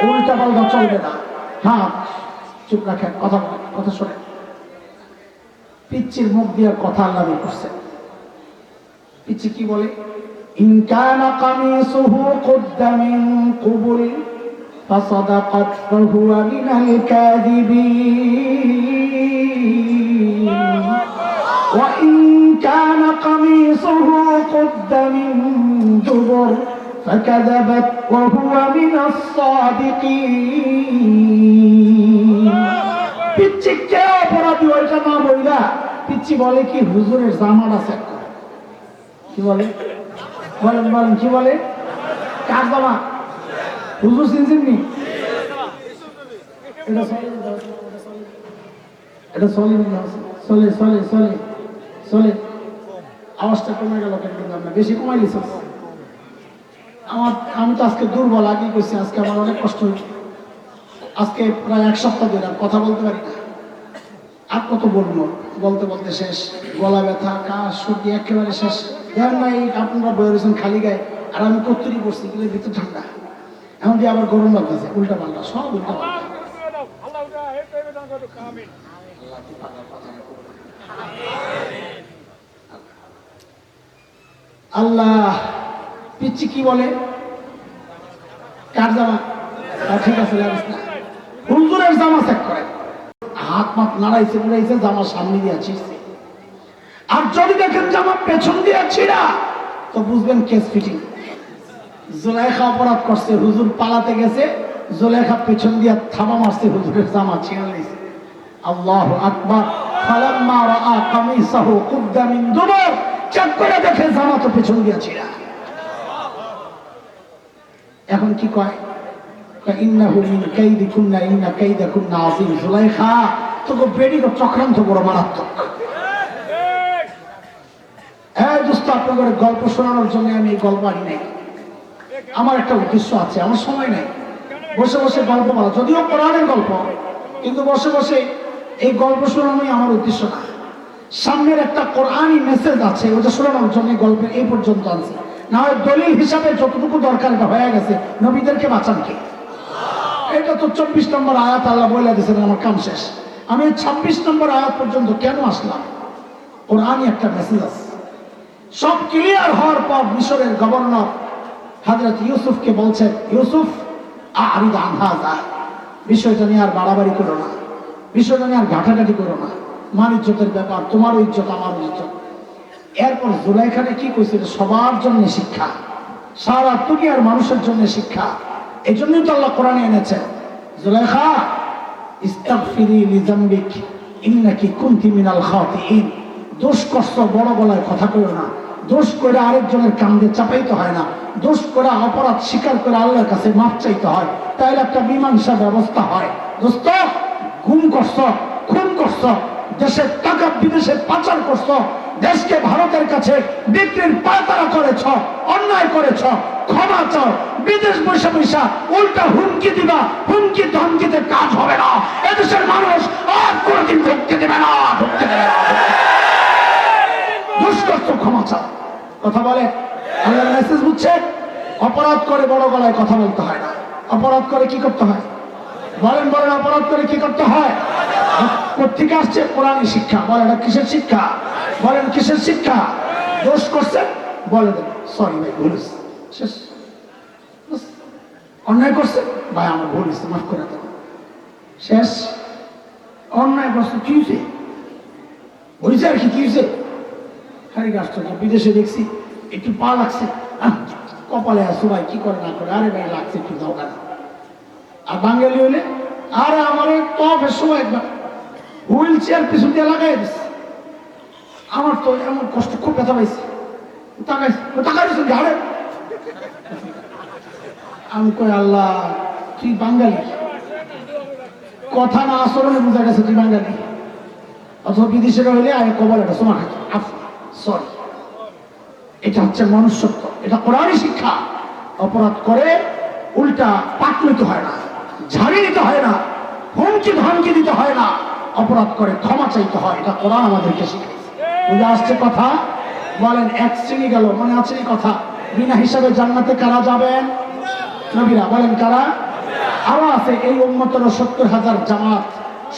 উল্টা পাল্টা চলবে না। হ্যাঁ চুপ রাখেন, কথা কথা শোনেন। পিচ্চির মুখ দিয়ে কথা আল্লাহ বের করছেন। পিচ্চি কি বলে? ইন কানা কামিসুহু কুদ্দা মিন কুবুল ফাসাদাকাত ফাহুয়া মিনাল কাযিবিন ওয়া ইন কানা কামিসুহু কুদ্দা মিন দুবুর ফাকাযাবাত ওয়া হুয়া মিনাস সাদিকিন। পিচ্চি কে অপরাধী ওইটা না বইলা পিচ্চি বলে কি হুজুরের জামাত আছে। কি বলে? বলেন বলেন কি বলে? কার জামা? হুজুর চিনছেননি? এটা চলে চলে চলে চলে চলে। আওয়াজটা কমে গেল কেন? আমরা বেশি কমাই দিচ্ছি। আমি তো আজকে দুর্বল, আগে করছি। আজকে আমার অনেক কষ্ট হয়েছে। আজকে প্রায় 1 সপ্তাহ ধরে কথা বলতে পারি না। আর কত বলবো, বলতে বলতে শেষ। গলা ব্যথা, কাশ, সর্দি একেবারে শেষ। দেখেন না, এই আপনারা বয়ে রয়েছেন খালি গায়ে, আর আমি কত্তরি করছি, কিন্তু ভিতর ঠান্ডা। এখন দিয়ে আবার গরম লাগতেছে, উল্টা পাল্টা, সব উল্টা পাল্টা। আল্লাহ। পিচ্ছি কি বলে? কার জামা? ঠিক আছে, হুজুরের জামা চেক করে। হাত মাত নাড়াইছে নাড়াইছে, জামা সামনে দিয়ে ছিঁড়ছে। আর যদি দেখেন জামা পেছন দিয়ে ছিঁড়া, তো বুঝবেন কেস ফিটিং। জুলাইখা অপরাধ করছে, হুজুর পালাতে গেছে, জুলেখা পেছন দিয়া থাবা মারছে, হুজুরের জামা ছিঁড়ে নিয়েছে। আল্লাহু আকবার। ফালাম্মা রাআ কামিসাহু কুদ্দা মিন দুবুর, চেক করে দেখে জামা তো পেছন দিয়া ছিঁড়া। এখন কি কয়? ইন্নাহু মিন কাইদিকুন্না ইন্না কাইদাকুন্না আযীম। জুলেখা তোকে বেড়ির চক্রান্ত বড় মারাত্মক। এই দোস্ত, আপনাদের গল্প শোনানোর জন্য আমি এই গল্প আনি নাই। আমার একটা উদ্দেশ্য আছে, আমার সময় নেই বসে বসে গল্প বলা, যদিও কোরআনের গল্প, কিন্তু বসে বসে এই গল্প শোনানোই আমার উদ্দেশ্য না। সামনের একটা কোরআনই মেসেজ আছে, ওটা শোনানোর জন্য গল্পের এই পর্যন্ত আনছি। না হয় দলিল হিসাবে যতটুকু দরকার এটা হয়ে গেছে, নবীদেরকে বাঁচান কে? এটা তো 24 নম্বর আয়াত আল্লাহ বলে দিয়েছেন, আমার কাম শেষ। আমি 26 নম্বর আয়াত পর্যন্ত কেন আসলাম? কোরআনই একটা মেসেজ আছে। সব ক্লিয়ার হওয়ার পর মিশরের গভর্নর হযরত ইউসুফকে বলছেন, ইউসুফ আরিদ আন হাযা, বিষয়টা নিয়ে আর বাড়াবাড়ি করো না, বিষয়টা নিয়ে আর ঘাটাঘাটি করো না, মান ইজ্জতের ব্যাপার, তোমারও ইজ্জত আমারও ইজ্জত। এরপর জুলাইখানে কি কইছিল? সবার জন্য শিক্ষা, সারা দুনিয়ার মানুষের জন্য শিক্ষা। এই জন্যই তো আল্লাহ কোরআনে এনেছেন, জুলাইখা ইস্তাগফিরি লিযামবিক ইন্নাকি কুনতি মিনাল খাতিইন। দোষ করছ, বড় গলায় কথা কইও না। দোষ করে আরেকজনের কান্দে চাপাইতে হয় না। দোষ করে অপরাধ স্বীকার করে আল্লাহর কাছে মাপ চাইতে হয়, তাইলে একটা মীমাংসা ব্যবস্থা হয়। দোস্ত, গুম করছ, খুন করছ, দেশের টাকা বিদেশে পাচার করছ, দেশকে ভারতের কাছে বিক্রির পায়তারা করেছ, অন্যায় করেছ, ক্ষমা চাও। বিদেশ বৈশা বৈশা উল্টা হুমকি দিবা, হুমকি ধমকিতে কাজ হবে না। এদেশের মানুষ আর কোনদিন ঢুকতে দেবে না, ঢুকতে দেবে না। দুষ্কর্ষ ক্ষমা চাও। কথা বলে আল্লাহর মেসেজ বুঝছে? অপরাধ করে বড় গলায় কথা বলতে হয় না। অপরাধ করে কি করতে হয়? বলেন বলেন, অপরাধ করে কি করতে হয়? কোথেকে আসছে? কোরআনী শিক্ষা। বলেন কিসের শিক্ষা? বলেন কিসের শিক্ষা? দোষ করছেন, বলে দেন সরি ভাই, ভুল হয়েছে, শেষ। অন্যায় করছেন, ভাই আমার ভুল হয়েছে, মাফ করে দেন, শেষ। অন্যায় করছে, কি হয়েছে? হয়েছে আর কি, কি হয়েছে? হ্যাঁ আশ্চর্য, বিদেশে দেখছি একটু পা লাগছে, কপালে আসো ভাই, কি করে না করে, আরে ভাই লাগছে, একটু দাও কেন। আর বাঙালি হইলে আরে আমার টপের সময় একবার হুইল চেয়ার পিছু দিয়ে লাগাই দিচ্ছে, আমার তো এমন কষ্ট, খুব ব্যথা পাইছে, তাকাইছে ঘাড়ে। আমি কই আল্লাহ, তুই বাঙালি, কথা না আচরণে বোঝা গেছে তুই বাঙালি। অথবা বিদেশের হইলে আমি কবলে সোমা খাচ্ছি, সরি। এটা হচ্ছে মনুষ্যত্ব, এটা কোরআনী শিক্ষা। অপরাধ করে উল্টা পাক নিতে হয় না, ঝাড়ি নিতে হয় না, হুমকি ধমকি দিতে হয় না। অপরাধ করে ক্ষমা চাইতে হয়, এটা কোরআন আমাদেরকে শিখাইছে। বুঝে আসছে কথা? বলেন এক শ্রেণী গেল, মনে আছে এই কথা? বিনা হিসাবে জান্নাতে কারা যাবেন? নবীরা। বলেন কারা? আরো আছে এই উম্মতের 70,000 জামাত,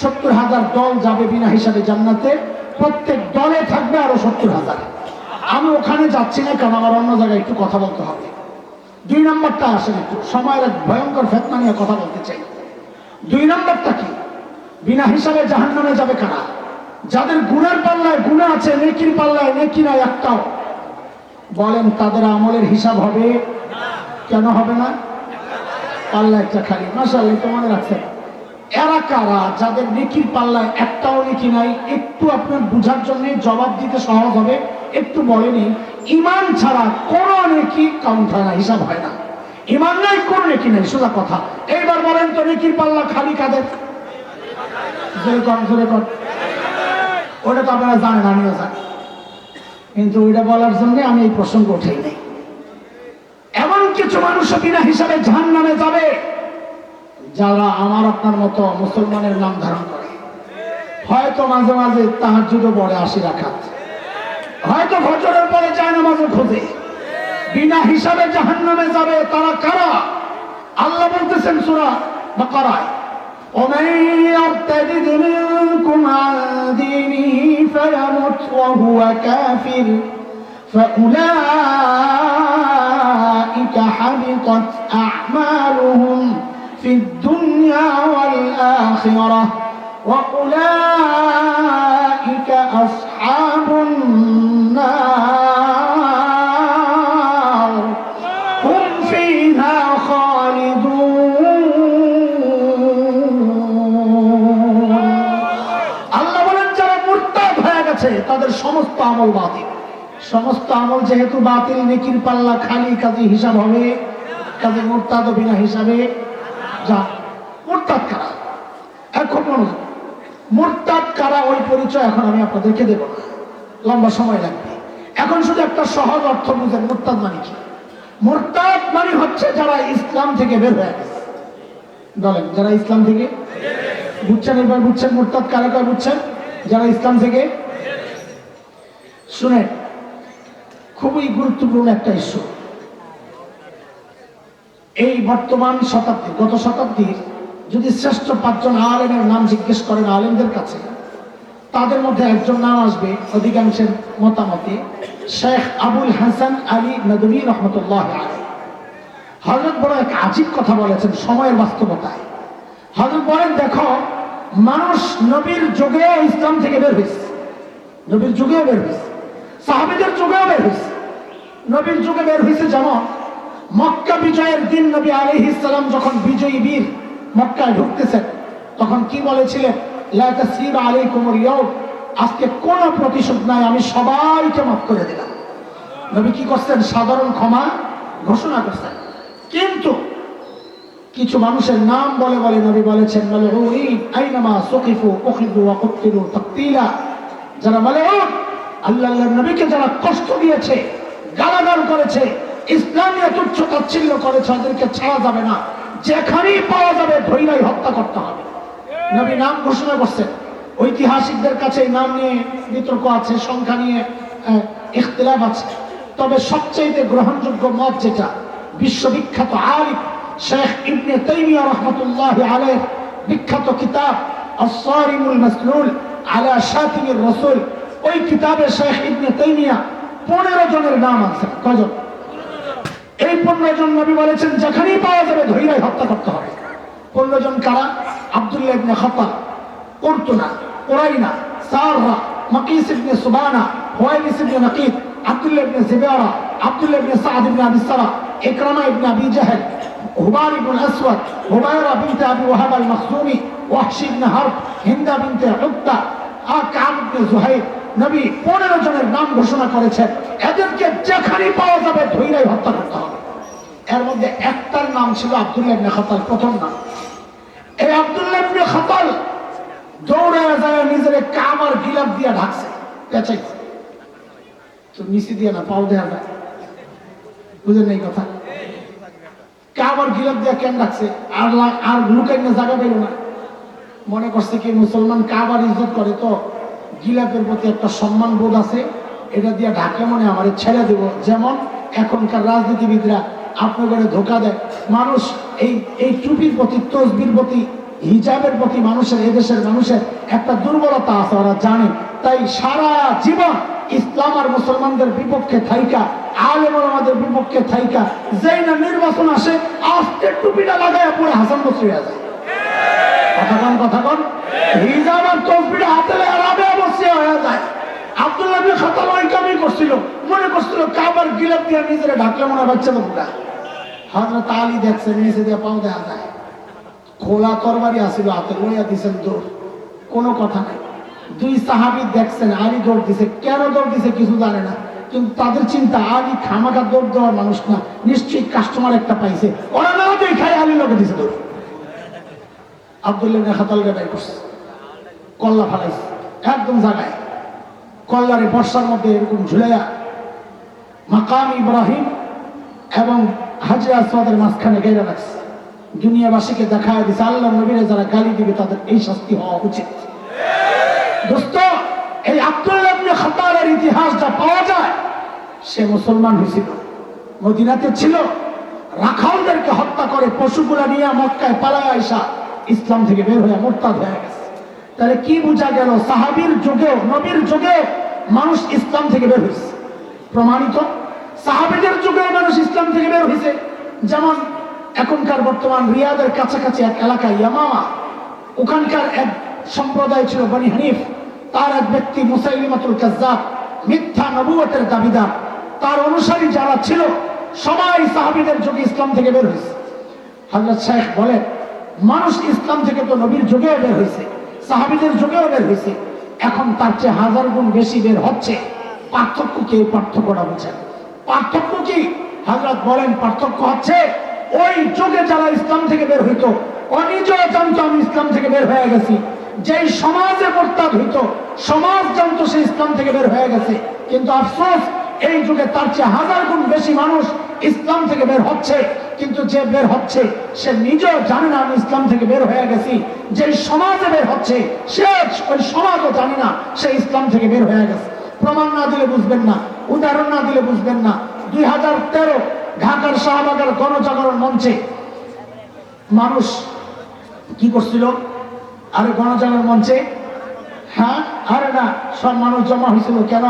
70,000 দল যাবে বিনা হিসাবে জান্নাতে। প্রত্যেক দলে থাকবে আরো 70,000। আমি ওখানে যাচ্ছি না, কারণ আমার অন্য জায়গায় একটু কথা বলতে হবে। 2 নম্বরটা আসেন, একটু সময়ের এক ভয়ঙ্কর ফেতনা নিয়ে কথা বলতে চাই। 2 নম্বরটা কি? বিনা হিসাবে জাহান্নামে যাবে কারা? যাদের গুনার পাল্লায় গুনাহ আছে, নেকির পাল্লায় নেকি নাই একটাও। বলেন তাদের আমলের হিসাব হবে? কেন হবে না? পাল্লা একটা খালি। মাশাআল্লাহ, তো মনে রাখছেন। এরা কারা? যাদের নেকির পাল্লায় একটাও নেকি নাই। একটু আপনার বুঝার জন্য জবাব দিতে সহজ হবে, একটু বলেনি। ঈমান ছাড়া কোন নেকি কাউন্ট হয় না, হিসাব হয় না। ঈমান নাই, কোন নেকি নাই, সোজা কথা। এইবার বলেন তো নেকির পাল্লা খালি কাদের? জোরে কর, জোরে কর। ওটা তো আপনারা জানেন, আমিও জানি, কিন্তু ওইটা বলার জন্য আমি এই প্রসঙ্গ উঠেই নেই। এমন কিছু মানুষ বিনা হিসাবে জাহান্নামে যাবে যারা আমার আপনার মতো মুসলমানের নাম ধারণ করে, হয়তো মাঝে মাঝে তাহাজ্জুদও পড়ে 80 রাকাত, হয়তো ফজরের পরে জায়নামাজও খোঁজে। বিনা হিসাবে জাহান্নামে যাবে তারা কারা? আল্লাহ বলতেছেন সূরা বাকারায়, ومن يرتد منكم عن دينه فيمت وهو كافر فأولئك حبطت أعمالهم في الدنيا والآخرة وأولئك أصحاب النار هم فيها خالدون গেছে তাদের সমস্ত আমল বাতিল। সমস্ত আমল যেহেতু বাতিল, নেকির পাল্লা খালি, কাজে হিসাব হবে, কাজে মুরতাদ বিনা হিসাবে যা। মুরতাদ কারা? এখন মনোযোগ, মুরতাদ কারা ওই পরিচয় এখন আমি আপনাদেরকে দেব না, লম্বা সময় লাগবে। এখন শুধু একটা সহজ অর্থ বুঝেন, মুরতাদ মানে কি? মুরতাদ মানে হচ্ছে যারা ইসলাম থেকে বের হয়ে গেছে। বলেন, যারা ইসলাম থেকে বুঝছেন? এবার বুঝছেন মুরতাদ কারা কারা বুঝছেন? যারা ইসলাম থেকে। শুনে, খুবই গুরুত্বপূর্ণ একটা ইস্যু। এই বর্তমান শতাব্দী, গত শতাব্দীর যদি শ্রেষ্ঠ 5 জন আলেমের নাম জিজ্ঞেস করেন আলেমদের কাছে, তাদের মধ্যে একজন নাম আসবে অধিকাংশের মতামতে, শেখ আবুল হাসান আলী নদভী রহমতুল্লাহ আলাইহি। হযরত বড় এক আজীব কথা বলেছেন সময়ের বাস্তবতায়। হযরত বলেন, দেখো, মানুষ নবীর যুগেও ইসলাম থেকে বের হয়েছে, নবীর যুগেও বের হয়েছে, সাহাবীদের যুগেও বের হয়েছে। নবীর যুগে বের হয়েছে যেমন মক্কা বিজয়ের দিন নবী আলাইহিস সালাম যখন বিজয়ী বীর মক্কায় ঢুকতেছেন, তখন কি বলেছিলেন? লা তাসরিবা আলাইকুমুল ইয়াউম, আজকে কোনো প্রতিশোধ নাই, আমি সবাইকে মাফ করে দিলাম। নবী কি করছেন? সাধারণ ক্ষমা ঘোষণা করছেন। কিন্তু কিছু মানুষের নাম বলে বলে নবী বলেছেন, মালউন আইনামা সুকিফু উখিযু ওয়া কুতিলু তাকতিলা। যারা মালউন, আল্লাহর নবীকে যারা কষ্ট দিয়েছে, গালাগাল করেছে, ইসলামীয় তুচ্ছ তাচ্ছিল্য করেছে, ওদেরকে ছাড়া যাবে না, যেখানেই পাওয়া যাবে ধৈরাই হত্যা করতে হবে। নবী নাম ঘোষণা করছেন। ঐতিহাসিকদের কাছে এই নাম নিয়ে বিতর্ক আছে, সংখ্যা নিয়ে ইখতিলাফ আছে, তবে সবচেয়ে গ্রহণযোগ্য মত যেটা, বিশ্ববিখ্যাত আলিম শেখ ইবনে তাইমিয়া রাহমাতুল্লাহি আলাইহি বিখ্যাত কিতাব আস-সারিমুল মাসলুল আলা শাতিমির রাসূল, ওই কিতাবে শেখ ইবনে তাইমিয়া 15 জনের নাম আছে। কয়জন? এই 15 জন নবী বলেছেন যেখানেই পাওয়া যাবে ধৈরাই হত্যা করতে হবে। 15 জন কারা? আব্দুল্লাহ ইবনে খাতাব, উরতুনা, উরাইনা, সাররা, মাকিস ইবনে সুবানা, হুয়াইলিস ইবনে নাকিদ, আব্দুল্লাহ ইবনে জিবারা, আব্দুল্লাহ ইবনে সাদ ইবনে আবি সারা, ইকরামা ইবনে আবি জাহল, হুবার ইবনে আসওয়াদ, হুবায়রা বিনতে আবি ওয়াহাব আল-মাখজুমি, ওয়াহশি ইবনে হারব, হিন্দা বিনতে উকবা, কাব ইবনে জুহাইর। নবী 15 জনের নাম ঘোষণা করেছেন, এদেরকে যেখানেই পাওয়া যাবে ধৈরাই হত্যা করতে হবে। এর মধ্যে একটার নাম ছিল আব্দুল্লাহ ইবনে খাতাল, প্রথম নাম। এই আব্দুল্লাহ ইবনে খাতাল দৌড়ে যায় নিজের কামার গিলাফ দিয়ে ঢাকছে, পেঁচাইছে, তো নিচে দিয়ে না, পাও দেয়া যায়, বুঝেন এই কথা? কামার গিলাফ দিয়ে কেন ঢাকছে? আর লুকাই না, জায়গা পেল না। মনে করছে কি মুসলমান কাবার ইজ্জত করে, তো গিলাফের প্রতি একটা সম্মান বোধ আছে, এটা দিয়ে ঢাকলে মনে আমার ছেড়ে দেব। যেমন এখনকার রাজনীতিবিদরা আপনাদের ধোকা দেয়, মানুষ এই টুপির প্রতি, তসবির প্রতি, হিজাবের প্রতি মানুষের, এদেশের মানুষের একটা দুর্বলতা আছে, ওরা জানে। তাই সারা জীবন ইসলাম আর মুসলমানদের বিপক্ষে থাইকা, আলেম ওলামাদের বিপক্ষে থাইকা, যেই না নির্বাচন আসে আস্তে টুপিটা লাগায় পুরো হাসান বসরি হয়ে যায়। কথা কন, হিজাব আর তসবিটা হাতে রাবে বসে হয়ে যায়। আব্দুল্লাহ ইবনে খাতাল ওই কামই করছিল, মনে করছিল কাবার গিলাফ দিয়ে নিজেরা ঢাকলে মনে বাচ্চা বুকা। হযরত আলী দেখছেন নিচে দিয়ে পাও দেখা যায়, খোলা তরবারি আসিল হাতে, লইয়া দিছেন দৌড়, কোনো কথা নাই। 2 সাহাবী দেখছেন আলী দৌড় দিছে, কেন দৌড় দিছে কিছু জানে না, কিন্তু তাদের চিন্তা আলী খামাখা দৌড় দেওয়ার মানুষ না, নিশ্চয়ই কাস্টমার একটা পাইছে, ওরা না দেখায় আলী লোকে দিছে দৌড়। আব্দুল্লাহ ইবনে খাতালকে বের করছে, কল্লা ফালাইছে একদম জায়গায়, কল্লারে বর্ষার মধ্যে এরকম ঝুলাইয়া মাকাম ইব্রাহিম এবং হাজরে আসওয়াদের মাঝখানে গাইরা রাখছে। দুনিয়াবাসীকে দেখায় দিছে আল্লাহর নবীরা যারা গালি দিবে তাদের এই শাস্তি হওয়া উচিত। দোস্ত, এই আব্দুল্লাহ ইবনে খাতালের ইতিহাস যা পাওয়া যায়, সে মুসলমান হয়েছিল, মদিনাতে ছিল, রাখালদেরকে হত্যা করে পশুগুলা নিয়ে মক্কায় পালায় আইসা ইসলাম থেকে বের হয়ে মুরতাদ হয়ে গেছে। তাহলে কি বোঝা গেল? সাহাবীর যুগেও, নবীর যুগেও মানুষ ইসলাম থেকে বের হয়েছে, প্রমাণিত। সাহাবীদের যুগেও মানুষ ইসলাম থেকে বের হয়েছে। যেমন এখনকার বর্তমান রিয়াদের কাছাকাছি এক এলাকায় ইয়ামামা, ওখানকার এক সম্প্রদায় ছিল বনি হানিফ, তার এক ব্যক্তি মুসাইলিমাতুল কাজ্জাব, মিথ্যা নবুয়তের দাবিদার, তার অনুসারী যারা ছিল সবাই সাহাবীদের যুগে ইসলাম থেকে বের হয়েছে। হযরত শেখ বলেন, মানুষ ইসলাম থেকে তো নবীর যুগেও বের হয়েছে, সাহাবীদের যুগেও বের হয়েছে, এখন তার চেয়ে 1000 গুণ বেশি বের হচ্ছে। পার্থক্য কি? পার্থক্যটা বুঝেন। পার্থক্য কি? হযরত বলেন পার্থক্য হচ্ছে ওই যুগে যারা ইসলাম থেকে বের হইতো ও নিজেও জানতো আমি ইসলাম থেকে বের হয়ে গেছি। যেই সমাজে মোরতাদ হইতো সমাজ জানতো সে ইসলাম থেকে বের হয়ে গেছে, কিন্তু আফসোস এই যুগে তার চেয়ে 1000 গুণ বেশি মানুষ ইসলাম থেকে বের হচ্ছে, কিন্তু যে বের হচ্ছে সে নিজেও জানে না আমি ইসলাম থেকে বের হয়ে গেছি। যে সমাজে বের হচ্ছে সে ওই সমাজও জানে না সে ইসলাম থেকে বের হয়ে গেছে। প্রমাণ না দিলে বুঝবেন না, উদাহরণ না দিলে বুঝবেন না। 2013 ঢাকার শাহবাগের গণজাগরণ মঞ্চে মানুষ কি করছিল? আরে গণজাগরণ মঞ্চে, হ্যাঁ, আরে না, সব মানুষ জমা হয়েছিল কেন?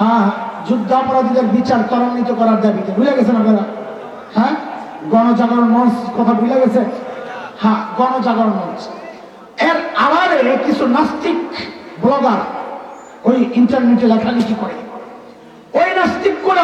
হ্যাঁ, যুদ্ধাপরাধীদের বিচার ত্বরান্বিত করার দাবিতে। ভুলে গেছেন আপনারা? হ্যাঁ, গণজাগরণ মঞ্চ কথা ভুলে গেছে? হ্যাঁ, গণজাগরণ মঞ্চ। এর আড়ালে কিছু নাস্তিক ব্লগার ওই ইন্টারনেটে লেখালেখি করে। ওই নাস্তিক করে